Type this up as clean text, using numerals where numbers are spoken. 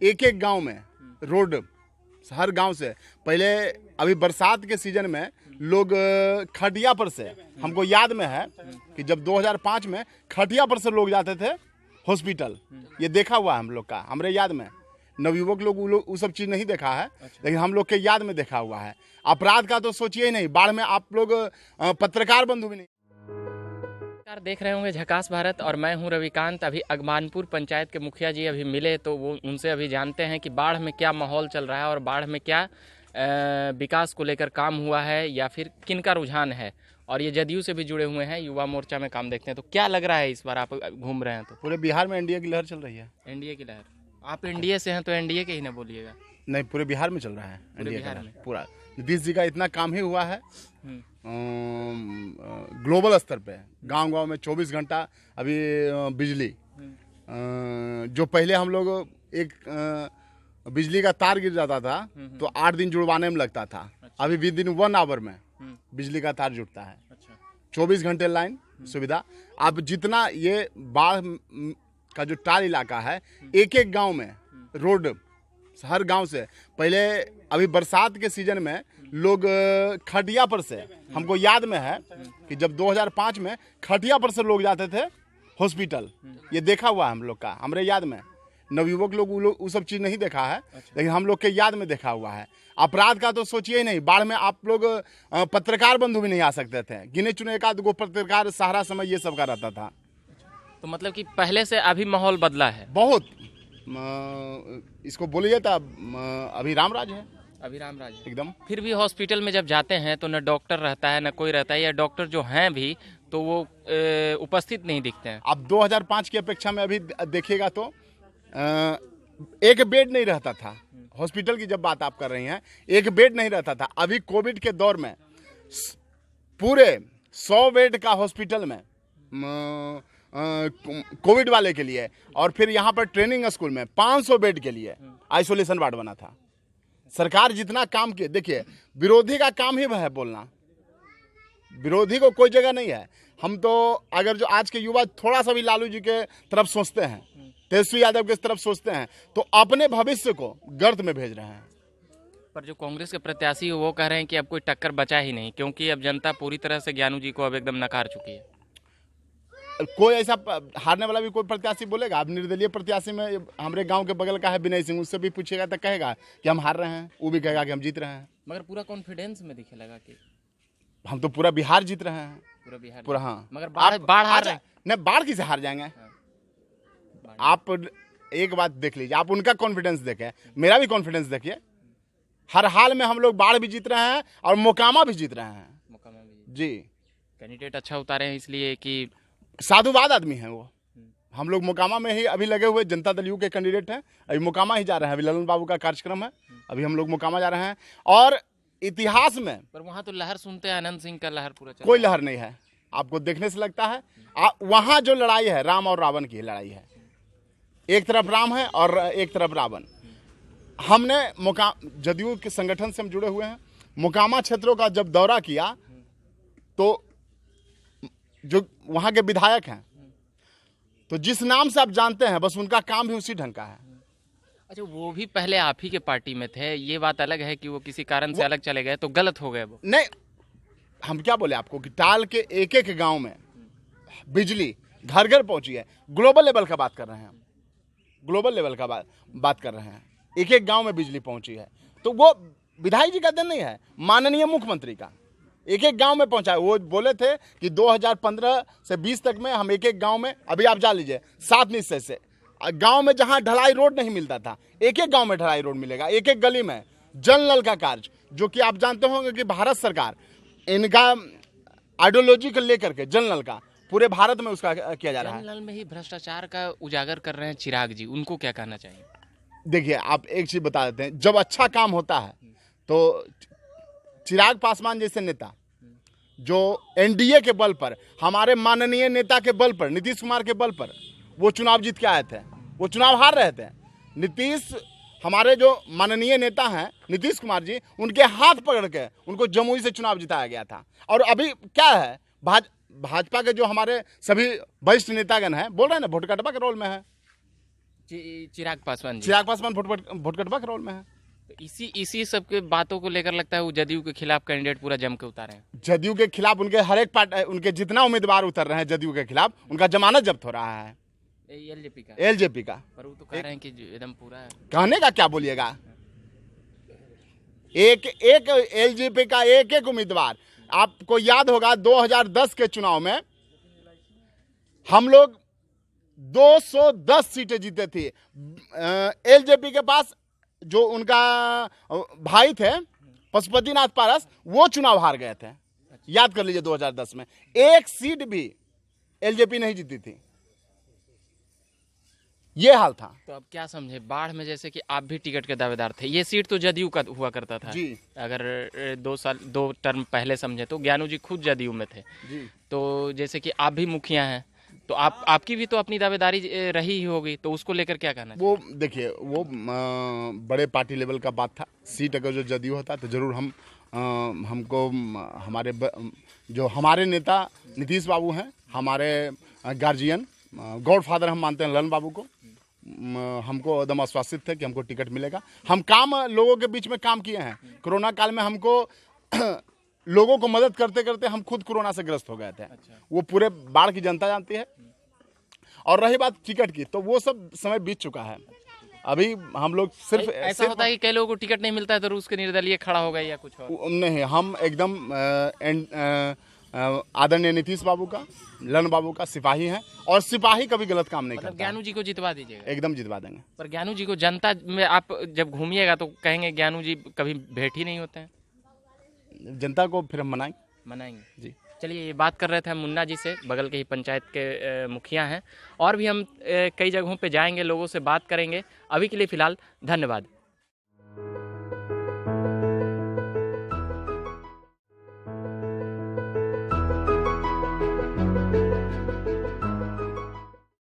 एक एक गांव में रोड, हर गांव से पहले अभी बरसात के सीजन में लोग खटिया पर से, हमको याद में है कि जब 2005 में खटिया पर से लोग जाते थे हॉस्पिटल, ये देखा हुआ है हम लोग का, हमारे याद में। नवयुवक लोग वो सब चीज़ नहीं देखा है, लेकिन हम लोग के याद में देखा हुआ है। अपराध का तो सोचिए ही नहीं, बाढ़ में आप लोग पत्रकार बंधु भी नहीं। देख रहे होंगे झकास भारत और मैं हूं रविकांत। अभी अगमानपुर पंचायत के मुखिया जी अभी मिले, तो वो उनसे अभी जानते हैं कि बाढ़ में क्या माहौल चल रहा है और बाढ़ में क्या विकास को लेकर काम हुआ है या फिर किनका रुझान है। और ये जदयू से भी जुड़े हुए हैं, युवा मोर्चा में काम देखते हैं। तो क्या लग रहा है इस बार आप घूम रहे हैं तो? पूरे बिहार में एनडीए की लहर चल रही है। एनडीए की लहर? आप एनडीए से हैं तो एनडीए के ही ना बोलिएगा। नहीं, पूरे बिहार में चल रहा है एनडीए बिहार का में पूरा। नीतीश जी का इतना काम ही हुआ है ग्लोबल स्तर पे, गांव-गांव में 24 घंटा अभी बिजली। जो पहले हम लोग एक बिजली का तार गिर जाता था तो 8 दिन जुड़वाने में लगता था। अभी विदिन 1 आवर में बिजली का तार जुड़ता है। 24 घंटे लाइन सुविधा। अब जितना ये बाढ़ का जो टाल इलाका है, एक एक गांव में रोड, हर गांव से पहले अभी बरसात के सीजन में लोग खटिया पर से, हमको याद में है कि जब 2005 में खटिया पर से लोग जाते थे हॉस्पिटल, ये देखा हुआ है हम लोग का, हमारे याद में। नवयुवक लोग वो सब चीज़ नहीं देखा है, लेकिन हम लोग के याद में देखा हुआ है। अपराध का तो सोचिए ही नहीं, बाढ़ में आप लोग पत्रकार बंधु भी नहीं आ सकते थे। गिने चुने एक आध गो पत्रकार सहारा समय ये सब का रहता था। तो मतलब कि पहले से अभी माहौल बदला है बहुत। इसको बोलिए तो अभी रामराज है, अभी रामराज है एकदम। फिर भी हॉस्पिटल में जब जाते हैं तो न डॉक्टर रहता है न कोई रहता है, या डॉक्टर जो हैं भी तो वो उपस्थित नहीं दिखते हैं। अब 2005 की अपेक्षा में अभी देखिएगा तो एक बेड नहीं रहता था हॉस्पिटल की। जब बात आप कर रही हैं, एक बेड नहीं रहता था। अभी कोविड के दौर में पूरे 100 बेड का हॉस्पिटल में कोविड वाले के लिए, और फिर यहाँ पर ट्रेनिंग स्कूल में 500 बेड के लिए आइसोलेशन वार्ड बना था। सरकार जितना काम किए, देखिए विरोधी का काम ही है बोलना, विरोधी को कोई जगह नहीं है। हम तो अगर जो आज के युवा थोड़ा सा भी लालू जी के तरफ सोचते हैं, तेजस्वी यादव के तरफ सोचते हैं, तो अपने भविष्य को गर्त में भेज रहे हैं। पर जो कांग्रेस के प्रत्याशी वो कह रहे हैं कि अब कोई टक्कर बचा ही नहीं, क्योंकि अब जनता पूरी तरह से ज्ञानू जी को अब एकदम नकार चुकी है। कोई ऐसा हारने वाला भी कोई प्रत्याशी बोलेगा? अब निर्दलीय प्रत्याशी में हमारे गांव के बगल का है विनय सिंह, उससे भी पूछेगा तो कहेगा कि हम हार रहे हैं, वो भी कहेगा कि हम जीत रहे हैं। मगर पूरा कॉन्फिडेंस में दिखे लगा कि हम तो पूरा बिहार जीत रहे हैं, पूरा बिहार पूरा। हाँ, मगर बाढ़ हार रहे हैं। नहीं, बाढ़ किसे हार जाएंगे? आप एक बात देख लीजिए, आप उनका कॉन्फिडेंस देखें, मेरा भी कॉन्फिडेंस देखिए। हर हाल में हम लोग बाढ़ भी जीत रहे हैं और मोकामा भी जीत रहे हैं। मोकामा भी जी, कैंडिडेट अच्छा उतारे हैं, इसलिए कि साधुवाद आदमी है वो। हम लोग मोकामा में ही अभी लगे हुए, जनता दल यू के कैंडिडेट हैं, अभी मोकामा ही जा रहे हैं। अभी ललन बाबू का कार्यक्रम है, अभी हम लोग मोकामा जा रहे हैं। और इतिहास में पर वहाँ तो लहर सुनते हैं, आनंद सिंह का लहर पूरा कोई लहर नहीं है, आपको देखने से लगता है। वहाँ जो लड़ाई है राम और रावण की लड़ाई है, एक तरफ राम है और एक तरफ रावण। हमने जदयू के संगठन से हम जुड़े हुए हैं, मोकामा क्षेत्रों का जब दौरा किया तो जो वहाँ के विधायक हैं, तो जिस नाम से आप जानते हैं बस उनका काम भी उसी ढंग का है। अच्छा, वो भी पहले आप ही के पार्टी में थे, ये बात अलग है कि वो किसी कारण से अलग चले गए तो गलत हो गए वो। नहीं, हम क्या बोले आपको कि टाल के एक एक गांव में बिजली घर घर पहुंची है। ग्लोबल लेवल का बात कर रहे हैं हम, ग्लोबल लेवल का बात कर रहे हैं। एक एक गांव में बिजली पहुंची है, तो वो विधायक जी का दिन नहीं है, माननीय मुख्यमंत्री का। एक एक गांव में पहुंचा है। वो बोले थे कि 2015 से 20 तक में हम एक एक गांव में, अभी आप जा लीजिए 7 निश्चय से गांव में जहां ढलाई रोड नहीं मिलता था, एक एक गांव में ढलाई रोड मिलेगा। एक एक गली में जल नल का कार्य, जो कि आप जानते होंगे कि भारत सरकार इनका आइडियोलॉजी को लेकर के जल नल का पूरे भारत में उसका किया जा रहा है। जल नल में ही भ्रष्टाचार का उजागर कर रहे हैं चिराग जी, उनको क्या कहना चाहिए? देखिए, आप एक चीज बता देते हैं, जब अच्छा काम होता है तो चिराग पासवान जैसे नेता जो एनडीए के बल पर, हमारे माननीय नेता के बल पर, नीतीश कुमार के बल पर वो चुनाव जीत के आए थे, वो चुनाव हार रहे थे। नीतीश, हमारे जो माननीय नेता हैं नीतीश कुमार जी, उनके हाथ पकड़ के उनको जमुई से चुनाव जिताया गया था। और अभी क्या है, भाजपा के जो हमारे सभी वरिष्ठ नेतागण हैं बोल रहे हैं ना, वोट कटवा के रोल में है। चिराग पासवान जी। चिराग पासवान भोटकटवा के रोल में है। तो इसी सब के बातों को लेकर लगता है वो जदयू के खिलाफ कैंडिडेट पूरा जम के उतारे हैं। जदयू के खिलाफ उनके हर एक उनके जितना उम्मीदवार उतर रहे हैं जदयू के खिलाफ, उनका जमानत जब्त हो रहा है एलजेपी का। पर वो तो कह रहे हैं कि एकदम पूरा है। कहने का क्या बोलिएगा, एक एलजेपी का एक उम्मीदवार। आपको याद होगा 2010 के चुनाव में हम लोग 210 सीटें जीते थे। एलजेपी के पास जो उनका भाई थे पशुपतिनाथ पारस, वो चुनाव हार गए थे। याद कर लीजिए 2010 में एक सीट भी एलजेपी नहीं जीती थी, ये हाल था। तो अब क्या समझे, बाढ़ में जैसे कि आप भी टिकट के दावेदार थे, ये सीट तो जदयू का हुआ करता था जी। अगर 2 टर्म पहले समझे तो ज्ञानू जी खुद जदयू में थे जी। तो जैसे कि आप भी मुखिया हैं तो आपकी भी तो अपनी दावेदारी रही ही होगी, तो उसको लेकर क्या कहना? वो देखिए, वो बड़े पार्टी लेवल का बात था। सीट अगर जो जदयू होता तो जरूर हमको जो हमारे नेता नीतीश बाबू हैं, हमारे गार्जियन गॉडफादर हम मानते हैं ललन बाबू को, हमको एकदम आश्वासित थे कि हमको टिकट मिलेगा। हम काम लोगों के बीच में काम किए हैं। कोरोना काल में हमको लोगों को मदद करते करते हम खुद कोरोना से ग्रस्त हो गए थे। वो पूरे बाढ़ की जनता जानती है। और रही बात टिकट की, तो वो सब समय बीत चुका है। अभी हम लोग सिर्फ ऐसा होता है कि कई लोगों को टिकट नहीं मिलता है तो उसके निर्दलीय खड़ा हो गए या कुछ और? नहीं, हम एकदम आदरणीय नीतीश बाबू का, ललन बाबू का सिपाही हैं, और सिपाही कभी गलत काम नहीं करता। ज्ञानू जी को जितवा दीजिएगा? एकदम जितवा देंगे। पर ज्ञानू जी को जनता में आप जब घूमिएगा तो कहेंगे ज्ञानू जी कभी भेंट ही नहीं होते हैं। जनता को फिर हम मनाएंगे जी। चलिए, ये बात कर रहे थे हम मुन्ना जी से, बगल के ही पंचायत के मुखिया हैं। और भी हम कई जगहों पे जाएंगे, लोगों से बात करेंगे। अभी के लिए फ़िलहाल धन्यवाद।